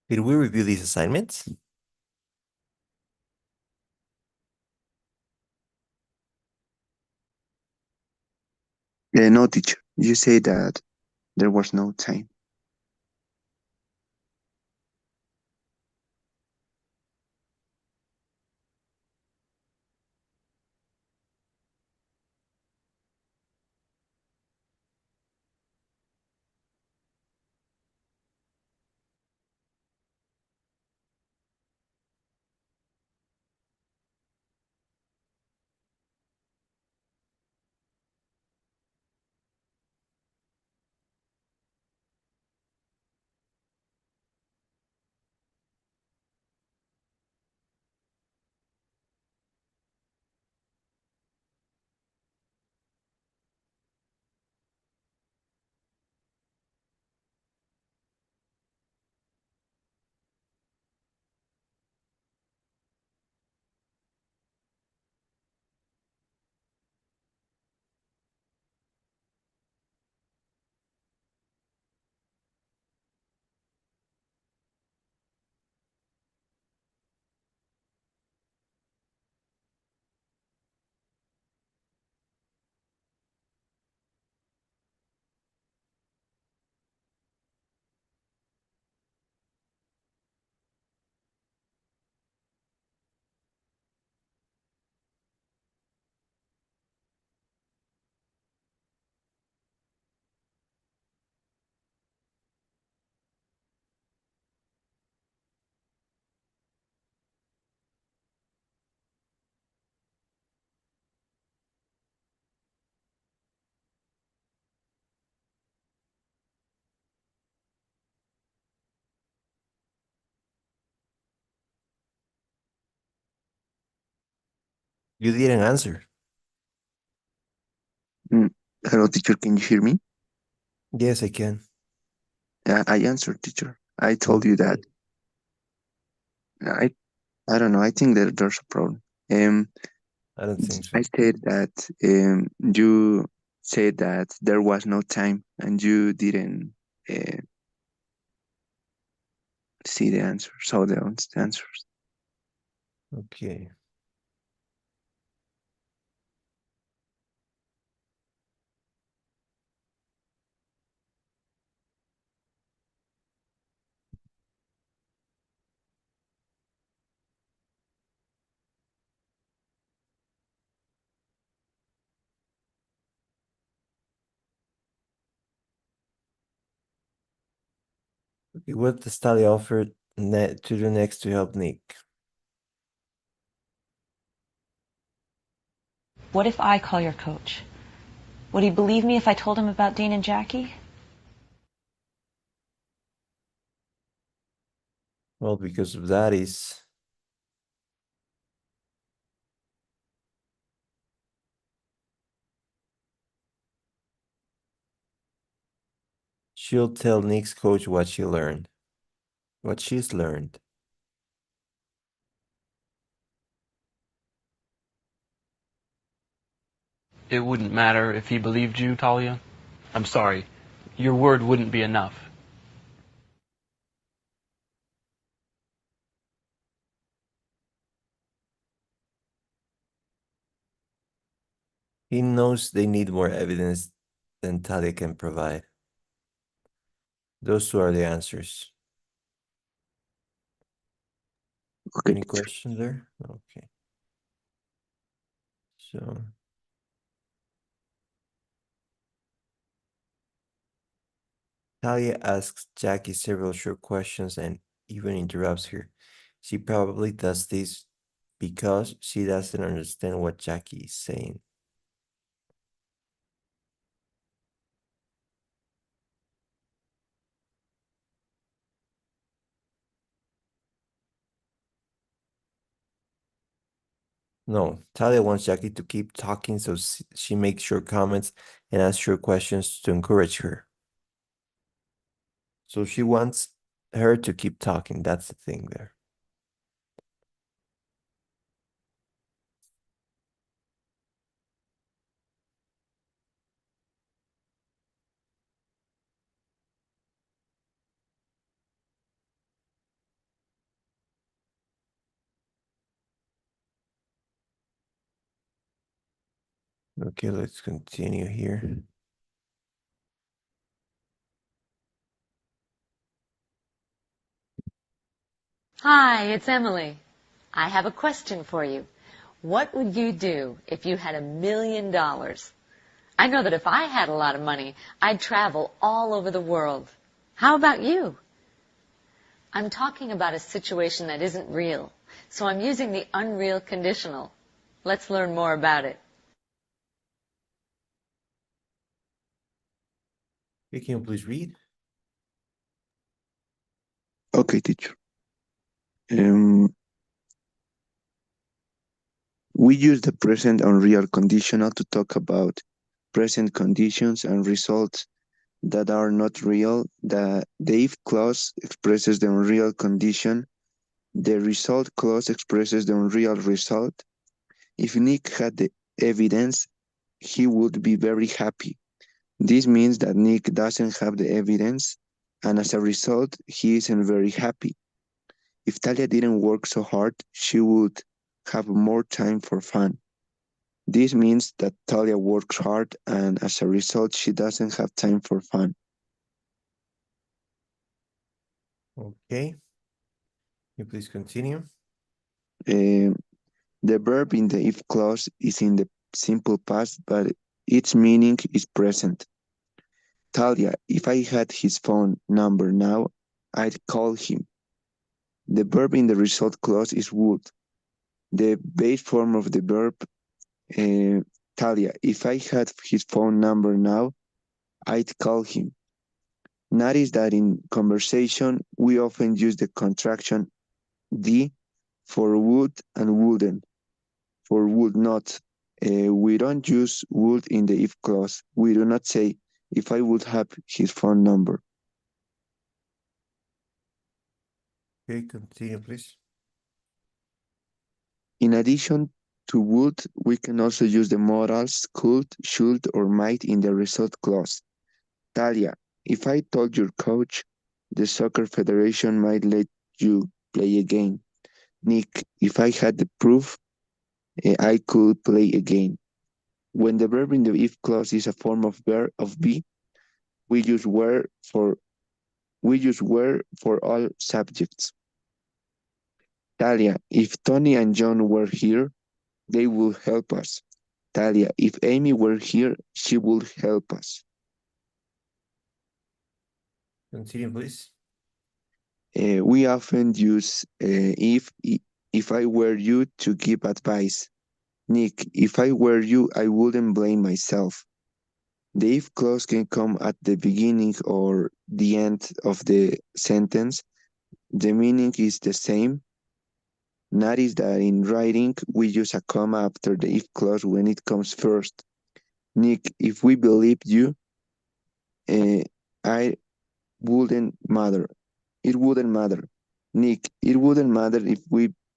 Did we review these assignments? No, teacher. You say that there was no time. You didn't answer. Mm. Hello, teacher. Can you hear me? Yes, I can. Yeah, I answered, teacher. I told you that. Okay. I I don't know. I think that there's a problem. Um, I don't think I so. said that you said that there was no time, and you didn't uh, see the answer. Saw the answers. Okay. Okay. What does Tali offer to do next to help Nick? What if I call your coach? Would he believe me if I told him about Dean and Jackie? Well, because of that is she'll tell Nick's coach what she learned, what she's learned. It wouldn't matter if he believed you, Talia. I'm sorry. Your word wouldn't be enough. He knows they need more evidence than Talia can provide. Those two are the answers. Okay, Any teacher. questions there? Okay. So Talia asks Jackie several short questions and even interrupts her. She probably does this because she doesn't understand what Jackie is saying. No, Talia wants Jackie to keep talking, so she makes short comments and asks short questions to encourage her. So she wants her to keep talking. That's the thing there. Okay, let's continue here. Hi, it's Emily. I have a question for you. What would you do if you had $1 million? I know that if I had a lot of money, I'd travel all over the world. How about you? I'm talking about a situation that isn't real, so I'm using the unreal conditional. Let's learn more about it. Okay, can you please read? Okay, teacher. Um, we use the present unreal conditional to talk about present conditions and results that are not real. The if clause expresses the unreal condition. The result clause expresses the unreal result. If Nick had the evidence, he would be very happy. This means that Nick doesn't have the evidence, and as a result, he isn't very happy. If Talia didn't work so hard, she would have more time for fun. This means that Talia works hard, and as a result, she doesn't have time for fun. Okay. Can you please continue? Um, the verb in the if clause is in the simple past, but its meaning is present. Talia, if I had his phone number now, I'd call him. The verb in the result clause is would. The base form of the verb, uh, Talia, if I had his phone number now, I'd call him. Notice that in conversation, we often use the contraction "d" for would and wouldn't, for would not. We don't use would in the if clause. We do not say, if I would have his phone number. Okay, continue, please. In addition to would, we can also use the modals could, should, or might in the result clause. Talia, if I told your coach, the soccer federation might let you play again. Nick, if I had the proof, I could play again. When the verb in the if clause is a form of verb of be, we use were for all subjects. Talia, if Tony and John were here, they would help us. Talia, if Amy were here, she would help us. Continue, please. We often use if I were you to give advice. Nick, if I were you, I wouldn't blame myself. The if clause can come at the beginning or the end of the sentence. The meaning is the same. Notice that in writing, we use a comma after the if clause when it comes first. Nick, if we believed you, I wouldn't matter. It wouldn't matter. Nick, it wouldn't matter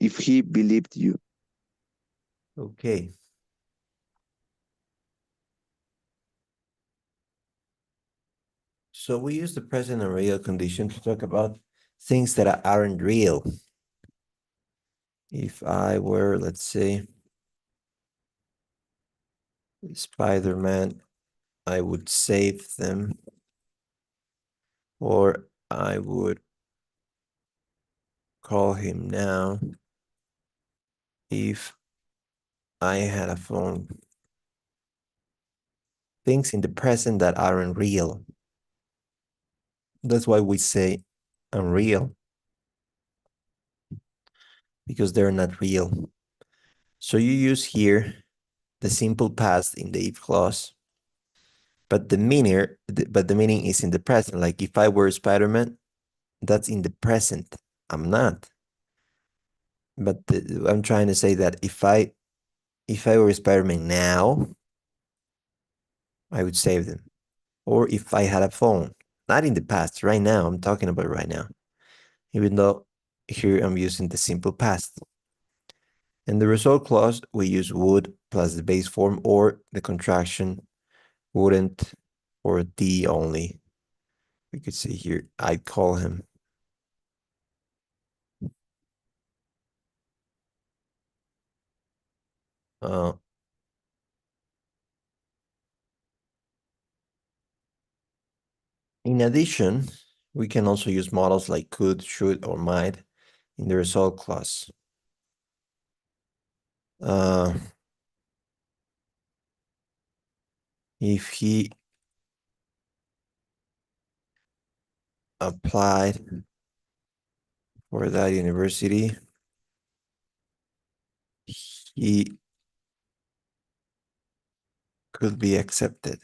if he believed you. Okay. So we use the present and real condition to talk about things that aren't real. If I were, let's say, Spider-Man, I would save them, or I would call him now if I had a phone. Things in the present that aren't real. That's why we say unreal, because they're not real. So you use here the simple past in the if clause, but the meaning is in the present. Like if I were Spider-Man, that's in the present. I'm not. But I'm trying to say that if I were Spider-Man now, I would save them. Or if I had a phone, not in the past, right now. I'm talking about right now. Even though here I'm using the simple past. In the result clause, we use would plus the base form or the contraction wouldn't or the only. We could say here, I'd call him. In addition, we can also use models like could, should, or might in the result clause. If he applied for that university, he could be accepted.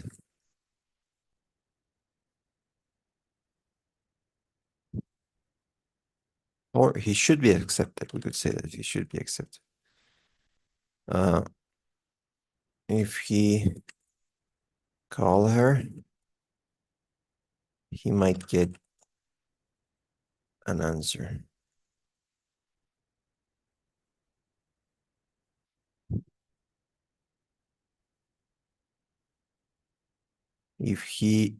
Or he should be accepted. We could say that he should be accepted. If he call her, he might get an answer. If he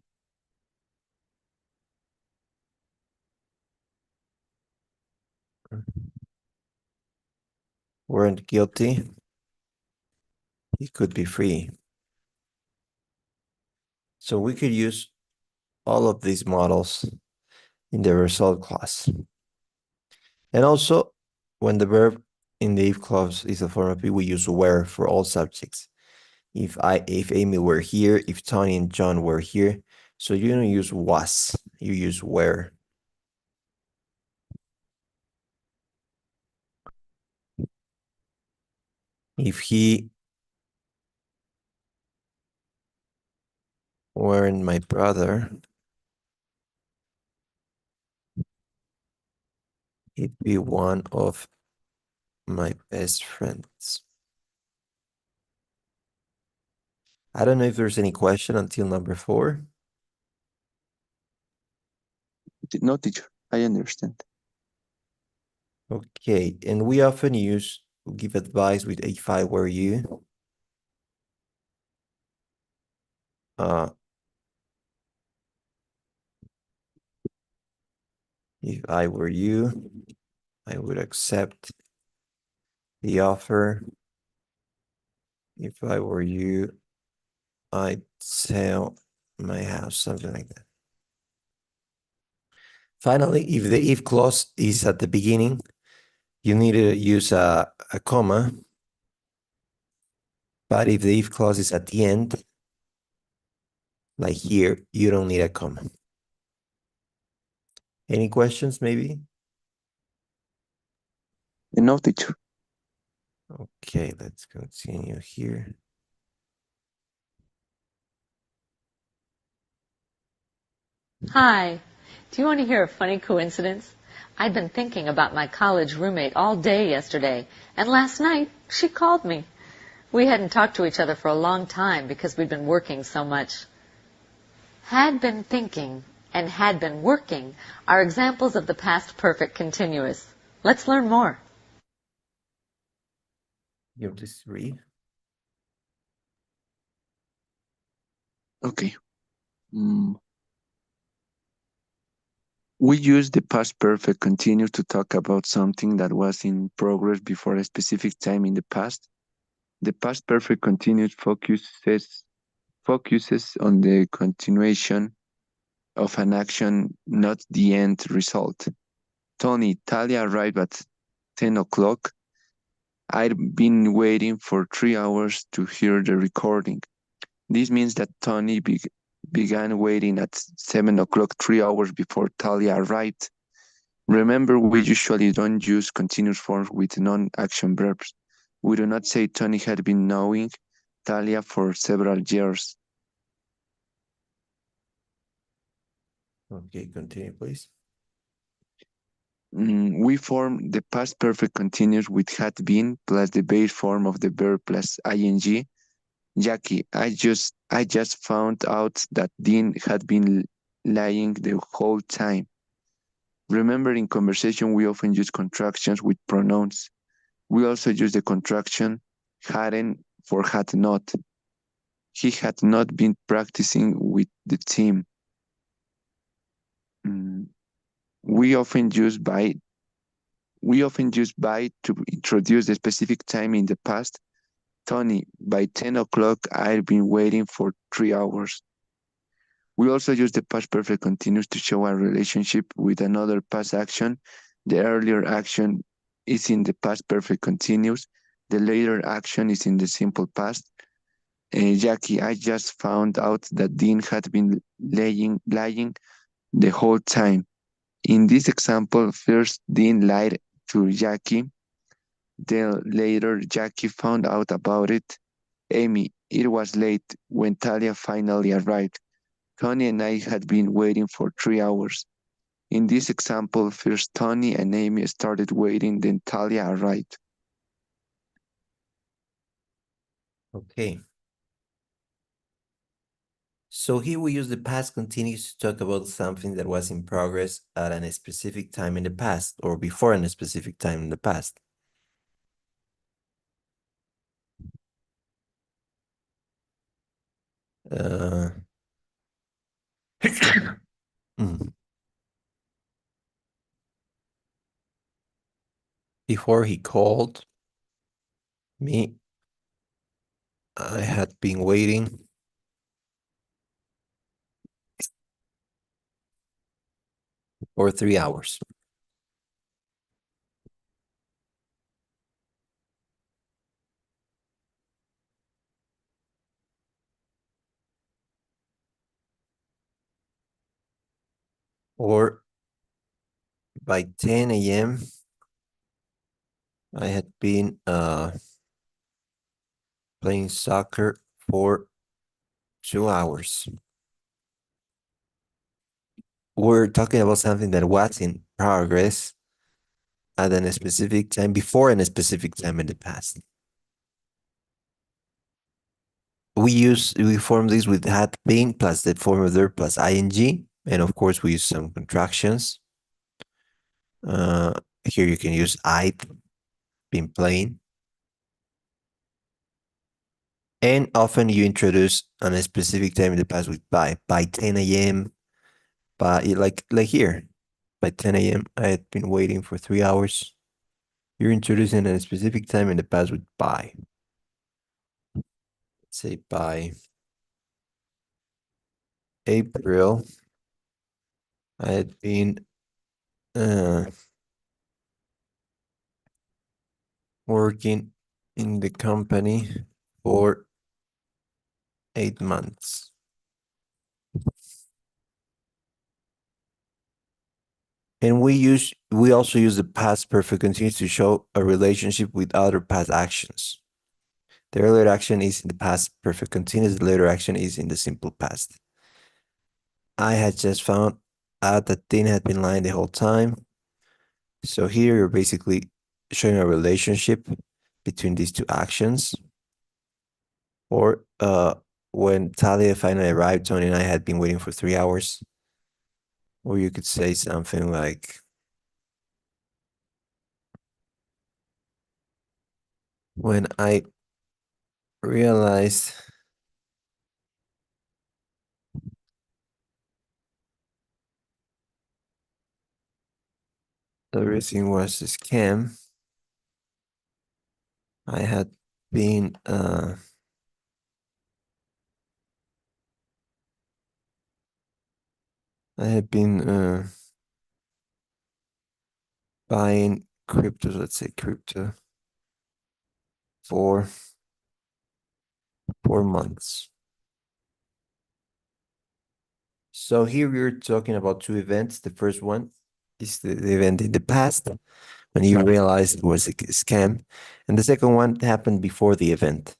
weren't guilty, he could be free. So we could use all of these models in the result clause. And also, when the verb in the if clause is a form of be, we use were for all subjects. If Amy were here, if Tony and John were here, so you don't use was, you use were. If he weren't my brother, he'd be one of my best friends. I don't know if there's any question until number 4. No, teacher, I understand. Okay, and we often give advice with if I were you. If I were you, I would accept the offer. If I were you, I'd sell my house, something like that. Finally, if the if clause is at the beginning, you need to use a comma. But if the if clause is at the end, like here, you don't need a comma. Any questions, maybe? No, teacher. Okay, let's continue here. Hi. Do you want to hear a funny coincidence? I'd been thinking about my college roommate all day yesterday, and last night she called me. We hadn't talked to each other for a long time because we'd been working so much. Had been thinking and had been working are examples of the past perfect continuous. Let's learn more. You please read. Okay. We use the past perfect continuous to talk about something that was in progress before a specific time in the past. The past perfect continuous focuses on the continuation of an action, not the end result. Tony, Talia arrived at 10 o'clock. I'd been waiting for 3 hours to hear the recording. This means that Tony began waiting at 7 o'clock 3 hours before Talia arrived. Remember, we usually don't use continuous forms with non-action verbs. We do not say Tony had been knowing Talia for several years. Okay, continue, please. We form the past perfect continuous with had been plus the base form of the verb plus ing. Jackie, I just found out that Dean had been lying the whole time. Remember, in conversation, we often use contractions with pronouns. We also use the contraction hadn't for had not. He had not been practicing with the team. We often use by to introduce the specific time in the past. Tony, by 10 o'clock, I've been waiting for 3 hours. We also use the past perfect continuous to show a relationship with another past action. The earlier action is in the past perfect continuous. The later action is in the simple past. Jackie, I just found out that Dean had been lying the whole time. In this example, first Dean lied to Jackie, then later Jackie found out about it. Amy, it was late when Talia finally arrived. Tony and I had been waiting for 3 hours. In this example, first Tony and Amy started waiting, then Talia arrived. Okay. So here we use the past continuous to talk about something that was in progress at a specific time in the past or before a specific time in the past. Mm. Before he called me, I had been waiting for 3 hours. Or by 10 a.m., I had been playing soccer for 2 hours. We're talking about something that was in progress at a specific time before a specific time in the past. We form this with had been plus the form of verb plus ing, and of course we use some contractions. Here you can use I'd been playing. And often you introduce on a specific time in the past with by 10 a.m. By like here, by 10 a.m. I had been waiting for 3 hours. You're introducing a specific time in the past with by. Say by April, I had been working in the company for 8 months. And we also use the past perfect continuous to show a relationship with other past actions. The earlier action is in the past perfect continuous, the later action is in the simple past. I had just found out that Dean had been lying the whole time. So here you're basically showing a relationship between these two actions. Or when Talia finally arrived, Tony and I had been waiting for 3 hours. Or you could say something like, when I realized everything was a scam, I had been buying crypto, let's say crypto, for 4 months. So here we're talking about two events. The first one is the event in the past when you realized it was a scam. And the second one happened before the event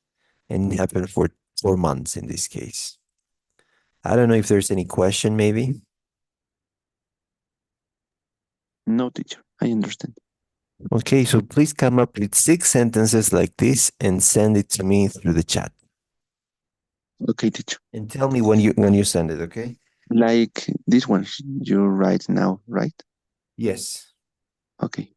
and it happened for 4 months in this case. I don't know if there's any question, maybe. No, teacher, I understand. Okay, so please come up with 6 sentences like this and send it to me through the chat. Okay, teacher. And tell me when you send it, okay? Like this one you write now, right? Yes. Okay.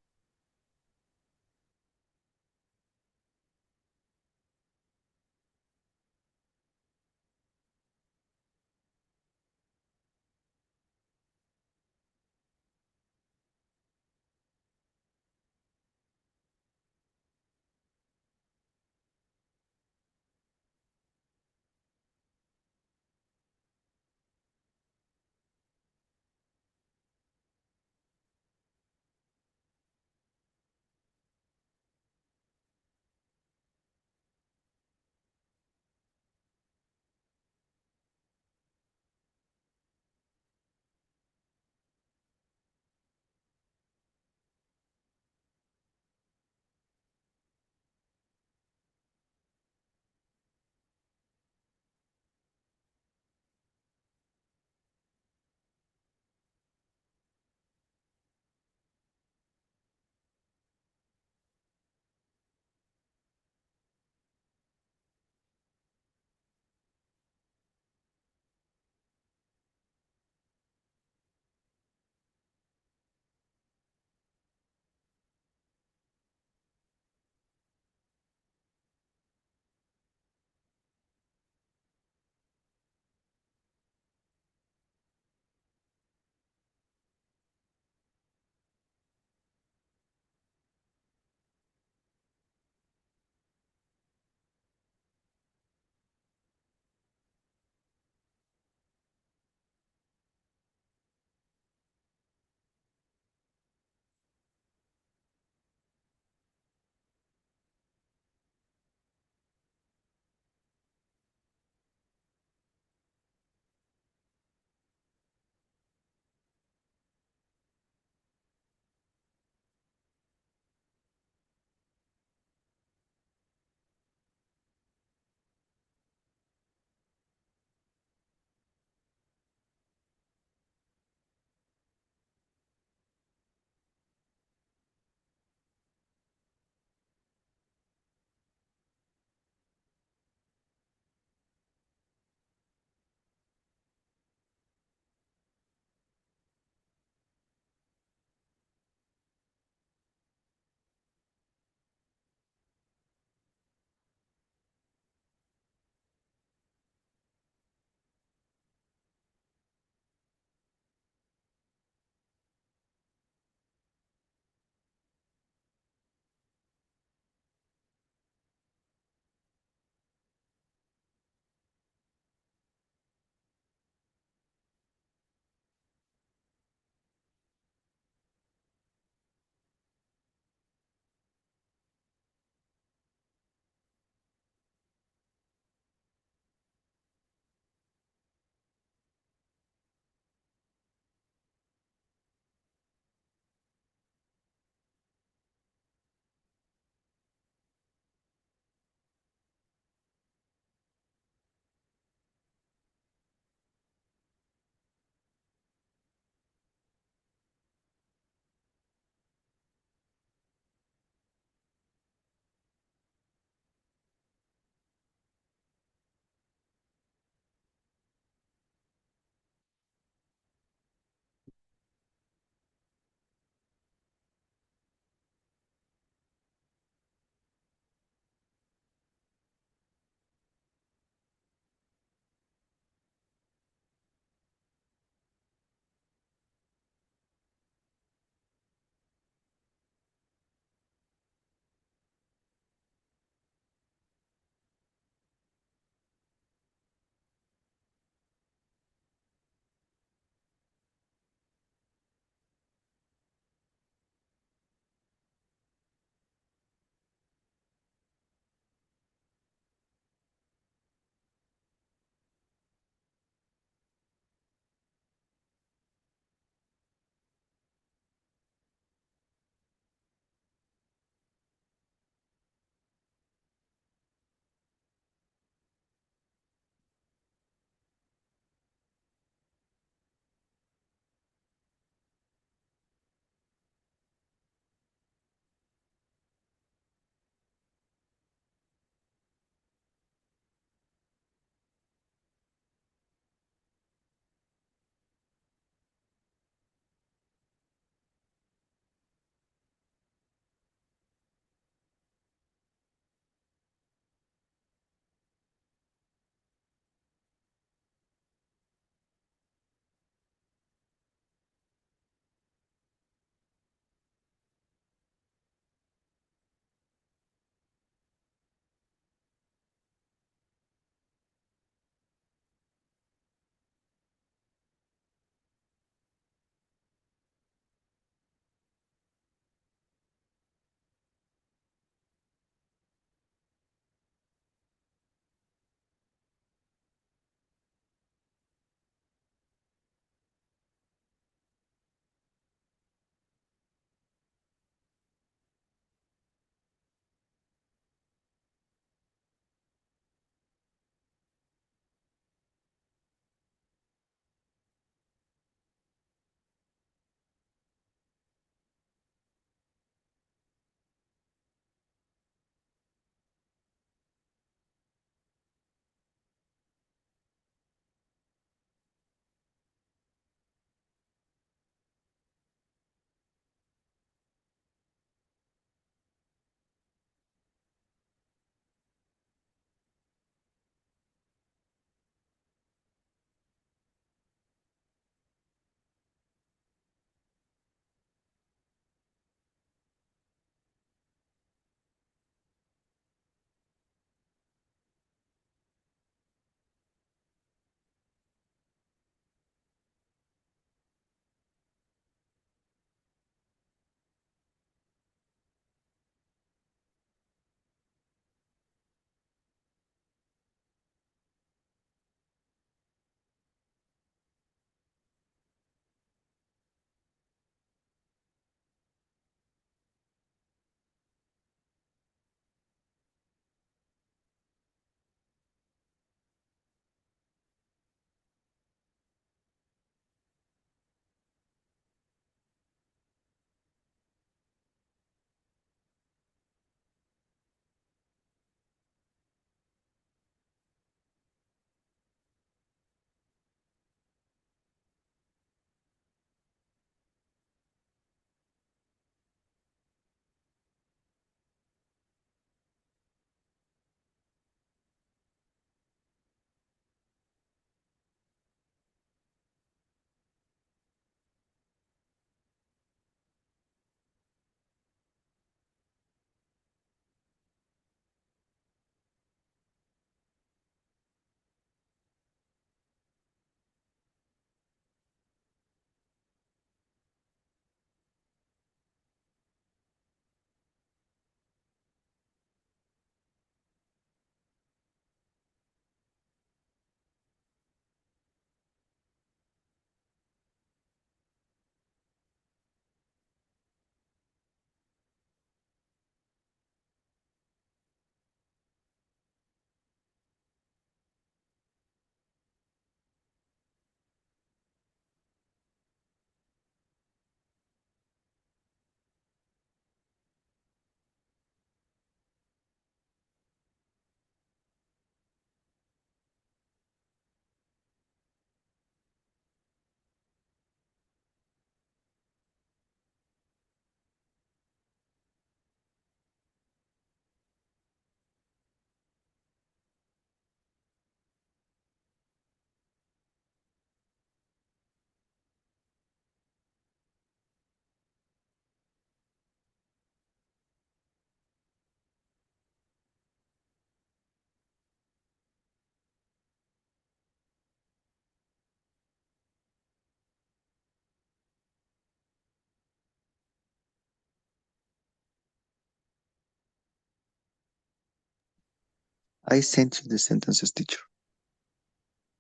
I sent you the sentences, teacher.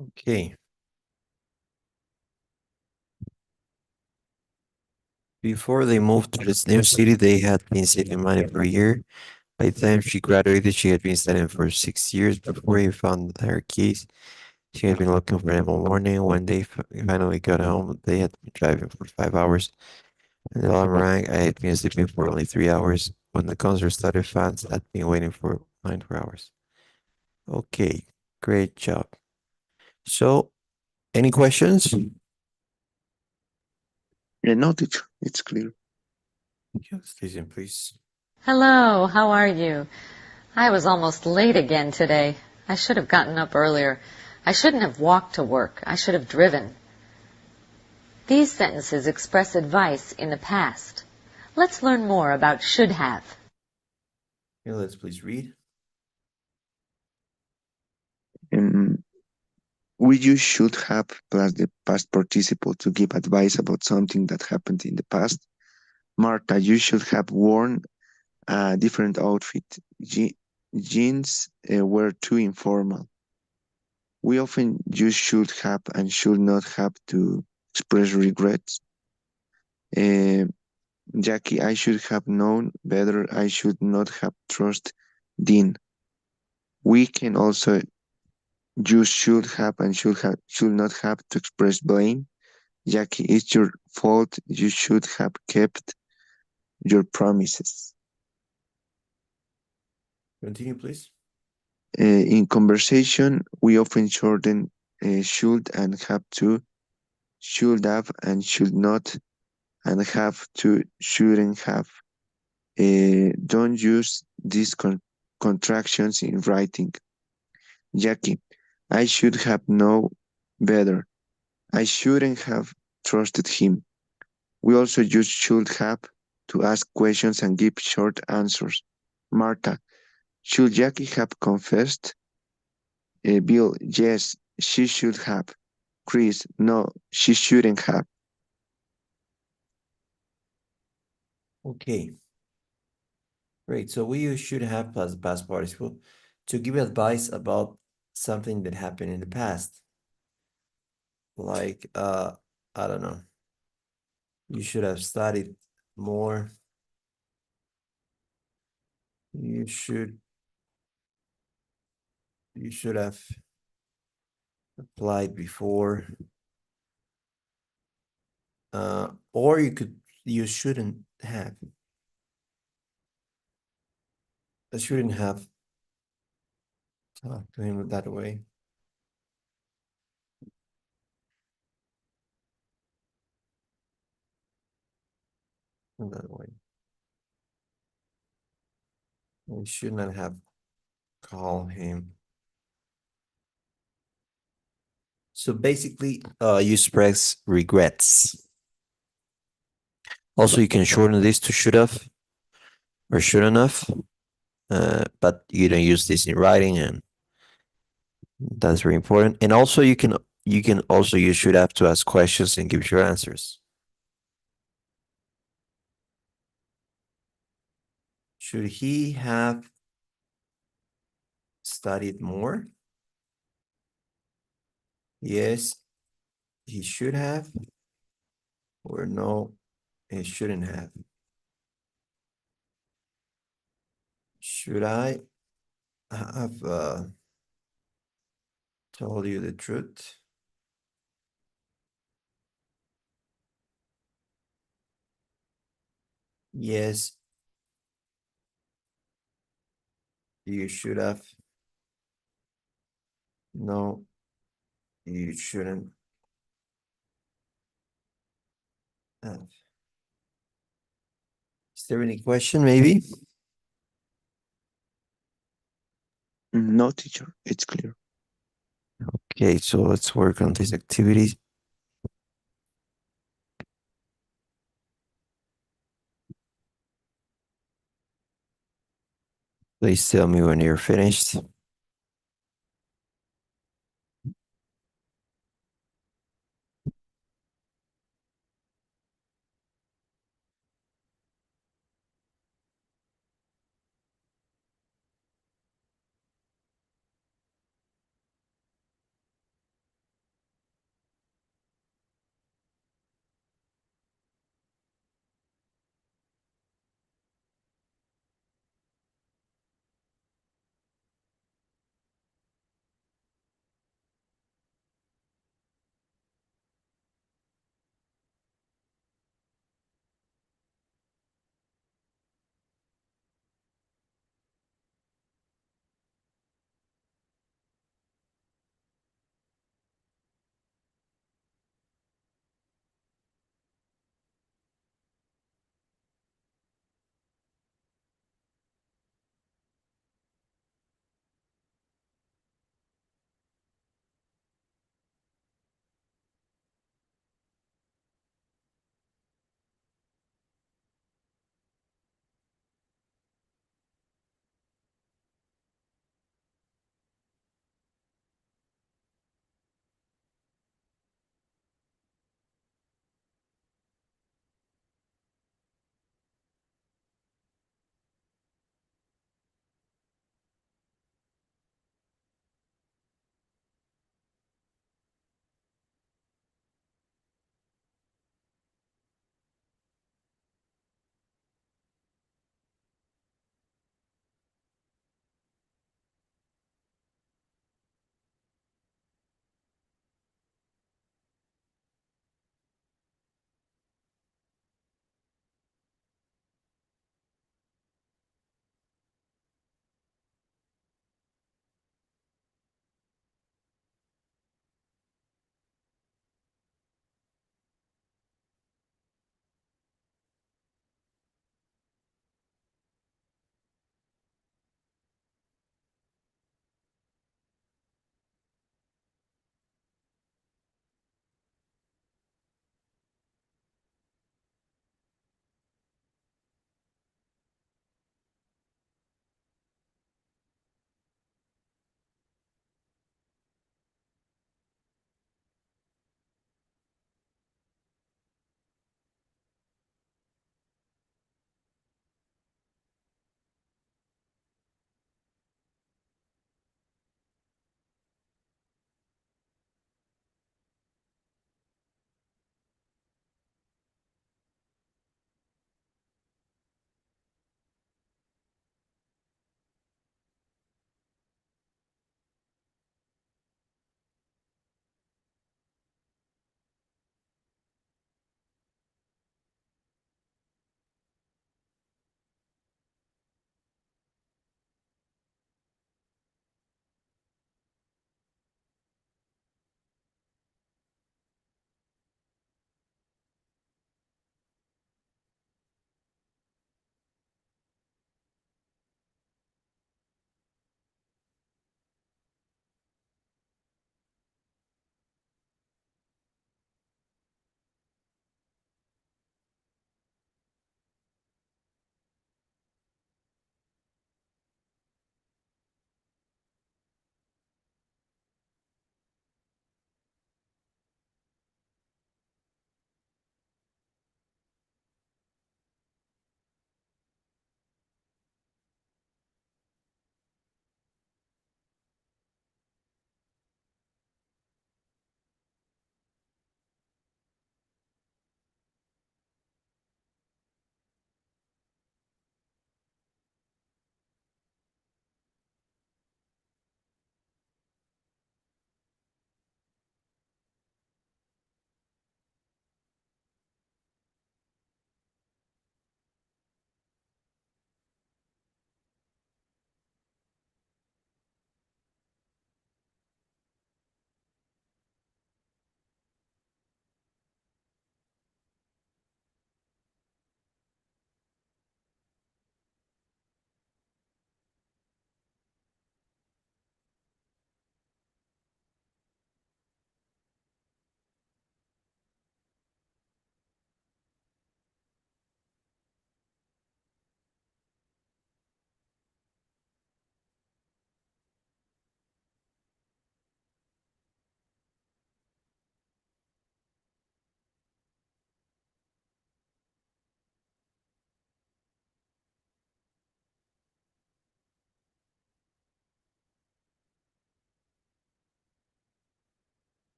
Okay. Before they moved to this new city, they had been saving money for a year. By the time she graduated, she had been studying for 6 years before he found her keys. She had been looking for them all morning. When they finally got home, they had been driving for 5 hours. When the alarm rang, I had been sleeping for only 3 hours. When the concert started, fans had been waiting for 9 hours. Okay, great job. So, any questions? No, teacher, it's clear. Yes, listen, please. Hello, how are you? I was almost late again today. I should have gotten up earlier. I shouldn't have walked to work. I should have driven. These sentences express advice in the past. Let's learn more about should have. Yeah, let's please read. We use should have plus the past participle to give advice about something that happened in the past. Marta, you should have worn a different outfit. Jeans were too informal. We often use should have and should not have to express regrets. Uh, Jackie, I should have known better. I should not have trusted Dean. We can also use should have and should not have to express blame. Jackie, it's your fault. You should have kept your promises. Continue, please. In conversation, we often shorten should and have to, should have and should not, and have to, shouldn't have. Don't use these contractions in writing. Jackie, I should have known better. I shouldn't have trusted him. We also use should have to ask questions and give short answers. Martha, should Jackie have confessed? Bill, yes, she should have. Chris, no, she shouldn't have. Okay, great. So we use should have plus past participle to give advice about something that happened in the past. Like, I don't know. You should have studied more. You should have applied before. Or you shouldn't have. I shouldn't have talked to him that way. In that way. I should not have called him. So basically, you express regrets. Also, you can shorten this to should have or shouldn't have, but you don't use this in writing, and that's very important. And also, you can also use should have to ask questions and give your answers. Should he have studied more? Yes, he should have, or no, he shouldn't have. Should I have told you the truth? Yes, you should have. No, you shouldn't have. Is there any question, maybe? No, teacher, it's clear. Okay, so let's work on these activities. Please tell me when you're finished.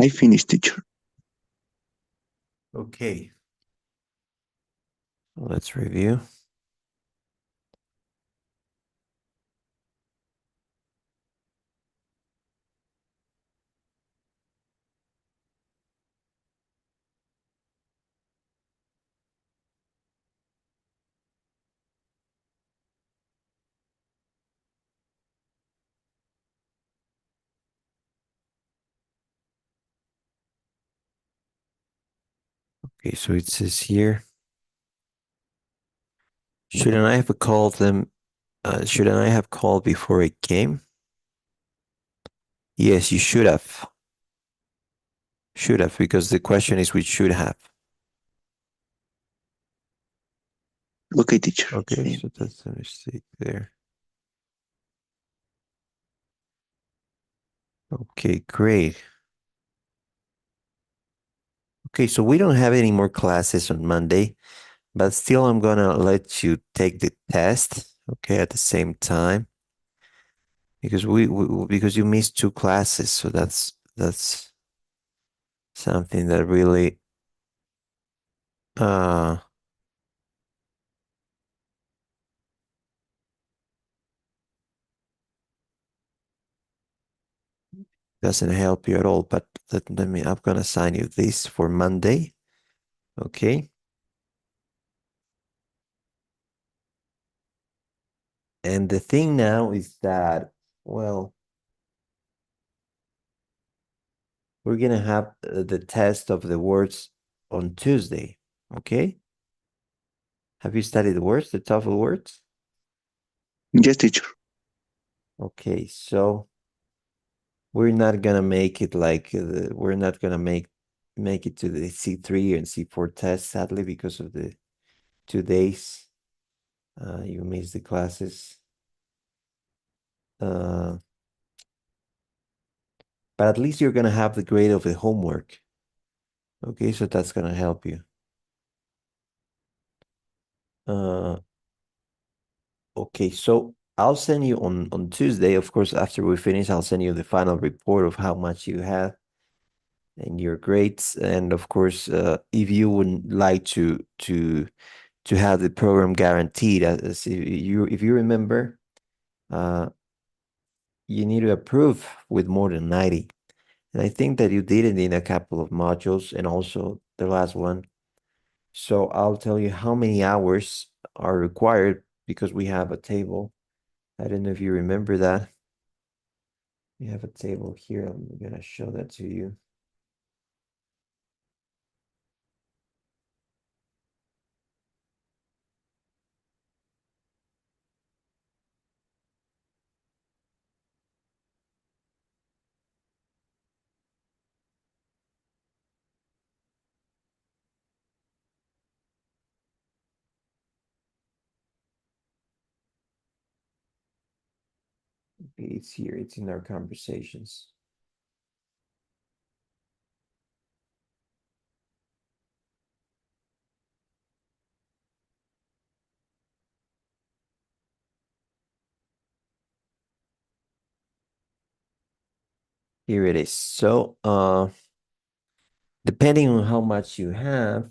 I finished, teacher. Okay. Let's review. Okay, so it says here, shouldn't I have called them? Shouldn't I have called before it came? Yes, you should have. Should have, because the question is we should have. Okay, teacher. Okay, so that's a mistake there. Okay, great. Okay, so we don't have any more classes on Monday, but still I'm gonna let you take the test, okay, at the same time. Because because you missed 2 classes, so that's something that really uh doesn't help you at all. But let me, I'm gonna assign you this for Monday, okay? And the thing now is that, well, we're gonna have the test of the words on Tuesday, okay? Have you studied the words, the TOEFL words? Yes, teacher. Okay, so we're not gonna make it like we're not gonna make it to the C3 and C4 test, sadly, because of the 2 days you missed the classes. But at least you're gonna have the grade of the homework. Okay, so that's gonna help you. Uh, okay, so I'll send you on Tuesday, of course, after we finish, I'll send you the final report of how much you have and your grades. And of course, if you would like to have the program guaranteed, as if you remember, uh, you need to approve with more than 90. And I think that you did it in a couple of modules and also the last one. So I'll tell you how many hours are required because we have a table. I don't know if you remember that. We have a table here. I'm gonna show that to you. Okay, it's here. It's in our conversations. Here it is. So, depending on how much you have,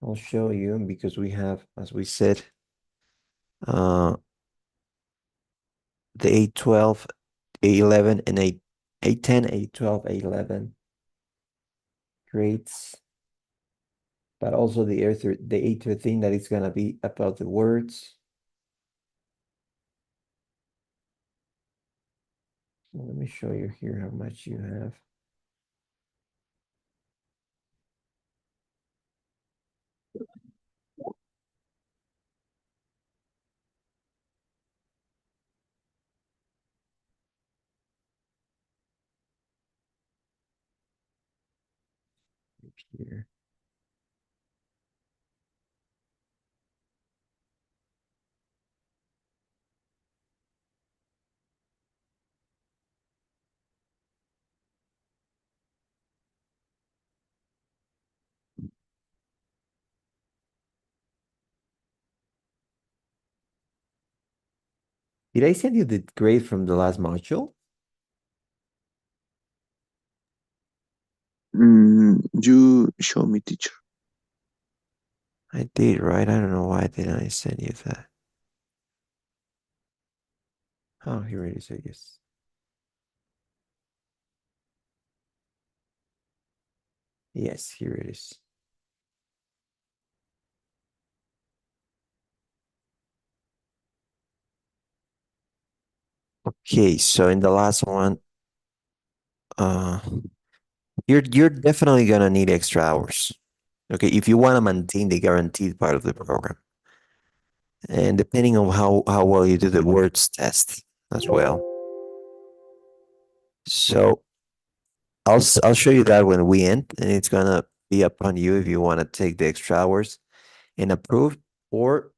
I'll show you because we have, as we said, uh, the 812, 811, and 810, 812, 811 grades, but also the 813 that is gonna be about the words. So let me show you here how much you have. Here. Did I send you the grade from the last module? You show me, teacher. I did, right? I don't know why didn't I send you that. Oh, here it is, I guess. Yes, here it is. Okay, so in the last one, uh, you're definitely gonna need extra hours. Okay, if you want to maintain the guaranteed part of the program, and depending on how well you do the words test as well. So I'll show you that when we end, and it's gonna be upon you if you want to take the extra hours and approve, or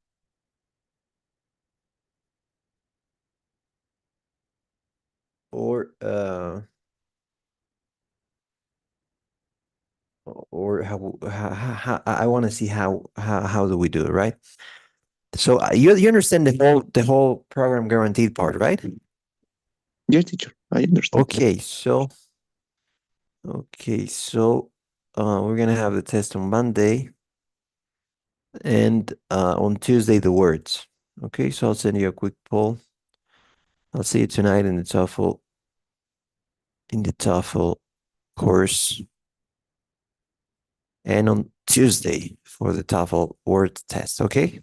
or uh or how I want to see how do we do it, right? So you understand the whole program guaranteed part, right? Yes, teacher. I understand. Okay, so we're gonna have the test on Monday, and on Tuesday the words. Okay, so I'll send you a quick poll. I'll see you tonight in the TOEFL course, and on Tuesday for the TOEFL word test. Okay.